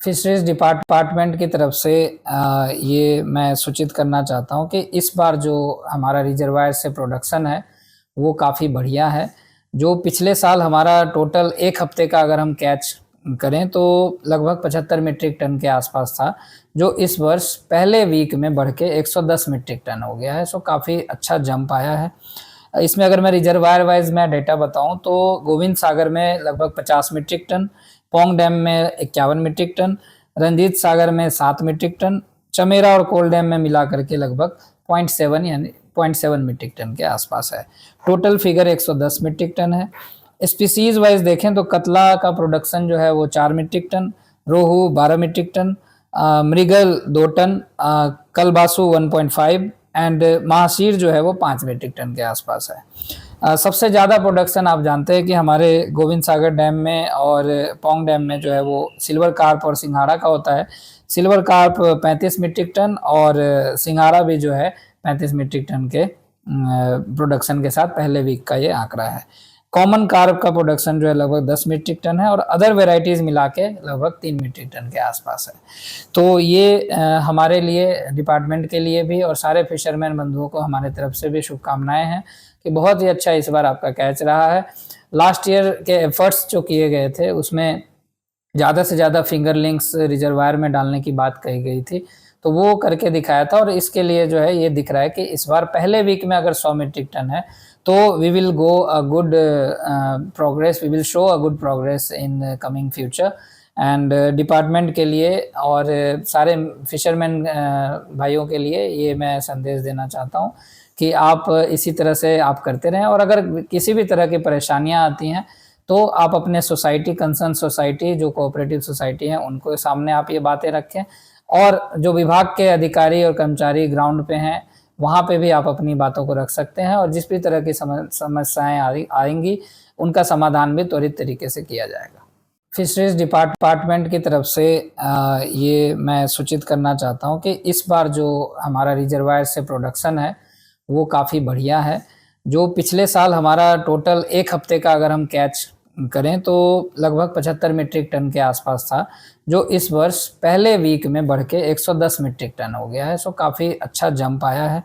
Fisheries department की तरफ से ये मैं सूचित करना चाहता हूँ कि इस बार जो हमारा रिजर्वायर से प्रोडक्शन है वो काफ़ी बढ़िया है। जो पिछले साल हमारा टोटल एक हफ्ते का अगर हम कैच करें तो लगभग 75 मीट्रिक टन के आसपास था, जो इस वर्ष पहले वीक में बढ़ के 110 मीट्रिक टन हो गया है। सो काफ़ी अच्छा जंप आया है। इसमें अगर मैं रिजर्वायर वाइज मैं डेटा बताऊं तो गोविंद सागर में लगभग 50 मीट्रिक टन, पोंग डैम में 51 मीट्रिक टन, रंजीत सागर में 7 मीट्रिक टन, चमेरा और कोल डैम में मिला करके लगभग 0.7 यानी 0.7 मीट्रिक टन के आसपास है। टोटल फिगर 110 मीट्रिक टन है। स्पीसीज वाइज देखें तो कतला का प्रोडक्शन जो है वो 4 मीट्रिक टन, रोहू 12 मीट्रिक टन, मृगल 2 टन, कलबासु 1.5 एंड महाशीर जो है वो 5 मीट्रिक टन के आसपास है। सबसे ज़्यादा प्रोडक्शन आप जानते हैं कि हमारे गोविंद सागर डैम में और पोंग डैम में जो है वो सिल्वर कार्प और सिंघाड़ा का होता है। सिल्वर कार्प 35 मीट्रिक टन और सिंघाड़ा भी जो है 35 मीट्रिक टन के प्रोडक्शन के साथ पहले वीक का ये आंकड़ा है। कॉमन कार्प का प्रोडक्शन जो है लगभग 10 मीट्रिक टन है और अदर वेराइटीज़ मिला के लगभग 3 मीट्रिक टन के आसपास है। तो ये हमारे लिए, डिपार्टमेंट के लिए भी और सारे फिशरमैन बंधुओं को हमारे तरफ से भी शुभकामनाएं हैं कि बहुत ही अच्छा इस बार आपका कैच रहा है। लास्ट ईयर के एफर्ट्स जो किए गए थे उसमें ज़्यादा से ज़्यादा फिंगर लिंक्स रिजर्वायर में डालने की बात कही गई थी, तो वो करके दिखाया था और इसके लिए जो है ये दिख रहा है कि इस बार पहले वीक में अगर 100 मीट्रिक टन है तो we will go a good progress, we will show a good progress in coming future. And department के लिए और सारे फिशरमैन भाइयों के लिए ये मैं संदेश देना चाहता हूँ कि आप इसी तरह से आप करते रहें और अगर किसी भी तरह की परेशानियाँ आती हैं तो आप अपने सोसाइटी, कंसर्न सोसाइटी जो कोऑपरेटिव सोसाइटी हैं उनको सामने आप ये बातें रखें और जो विभाग के अधिकारी और कर्मचारी ग्राउंड पे हैं वहाँ पे भी आप अपनी बातों को रख सकते हैं और जिस भी तरह की समस्याएं आएंगी उनका समाधान भी त्वरित तरीके से किया जाएगा। फिशरीज डिपार्टमेंट की तरफ से ये मैं सूचित करना चाहता हूँ कि इस बार जो हमारा रिजर्वायर से प्रोडक्शन है वो काफ़ी बढ़िया है। जो पिछले साल हमारा टोटल एक हफ्ते का अगर हम कैच करें तो लगभग 75 मीट्रिक टन के आसपास था, जो इस वर्ष पहले वीक में बढ़ के 110 मीट्रिक टन हो गया है। सो काफ़ी अच्छा जंप आया है।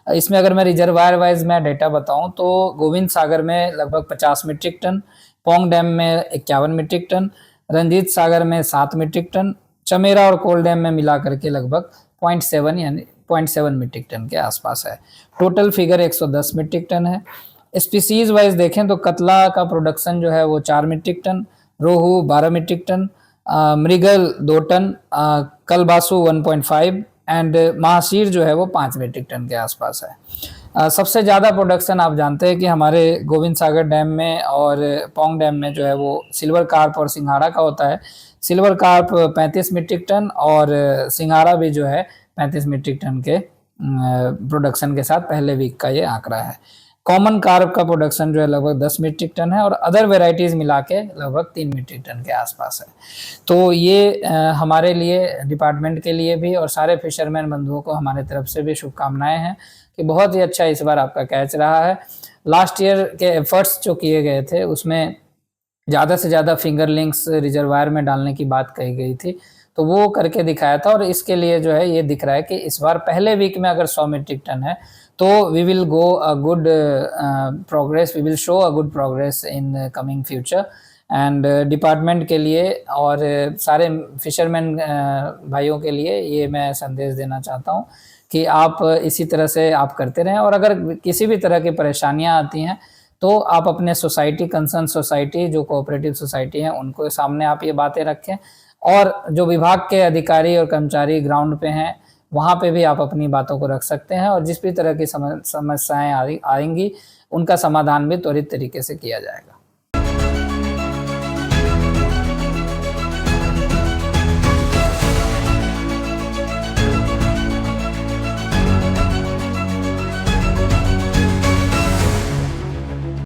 इसमें अगर मैं रिजर्वायर वाइज मैं डेटा बताऊं तो गोविंद सागर में लगभग 50 मीट्रिक टन, पोंग डैम में 51 मीट्रिक टन, रंजीत सागर में 7 मीट्रिक टन, चमेरा और कोल डैम में मिला करके लगभग 0.7 यानी 0.7 मीट्रिक टन के आसपास है। टोटल फिगर 110 मीट्रिक टन है। स्पीसीज वाइज देखें तो कतला का प्रोडक्शन जो है वो 4 मीट्रिक टन, रोहू 12 मीट्रिक टन, मृगल 2 टन, कलबासु 1.5 एंड महाशीर जो है वो 5 मीट्रिक टन के आसपास है। सबसे ज़्यादा प्रोडक्शन आप जानते हैं कि हमारे गोविंद सागर डैम में और पोंग डैम में जो है वो सिल्वर कार्प और सिंघाड़ा का होता है। सिल्वर कार्प 35 मीट्रिक टन और सिंघाड़ा भी जो है 35 मीट्रिक टन के प्रोडक्शन के साथ पहले वीक का ये आंकड़ा है। कॉमन कार्प का प्रोडक्शन जो है लगभग 10 मीट्रिक टन है और अदर वेराइटीज़ मिला के लगभग 3 मीट्रिक टन के आसपास है। तो ये हमारे लिए, डिपार्टमेंट के लिए भी और सारे फिशरमैन बंधुओं को हमारे तरफ से भी शुभकामनाएं हैं कि बहुत ही अच्छा इस बार आपका कैच रहा है। लास्ट ईयर के एफर्ट्स जो किए गए थे उसमें ज़्यादा से ज़्यादा फिंगर लिंक्स रिजर्वायर में डालने की बात कही गई थी, तो वो करके दिखाया था और इसके लिए जो है ये दिख रहा है कि इस बार पहले वीक में अगर 100 मीट्रिक टन है तो we will go a good progress, we will show a good progress in coming future. And department के लिए और सारे फिशरमैन भाइयों के लिए ये मैं संदेश देना चाहता हूँ कि आप इसी तरह से आप करते रहें और अगर किसी भी तरह की परेशानियाँ आती हैं तो आप अपने सोसाइटी, कंसर्न सोसाइटी जो कोऑपरेटिव सोसाइटी हैं उनको सामने आप ये बातें रखें और जो विभाग के अधिकारी और कर्मचारी ग्राउंड पे हैं वहाँ पे भी आप अपनी बातों को रख सकते हैं और जिस भी तरह की समस्याएं आएंगी उनका समाधान भी त्वरित तरीके से किया जाएगा।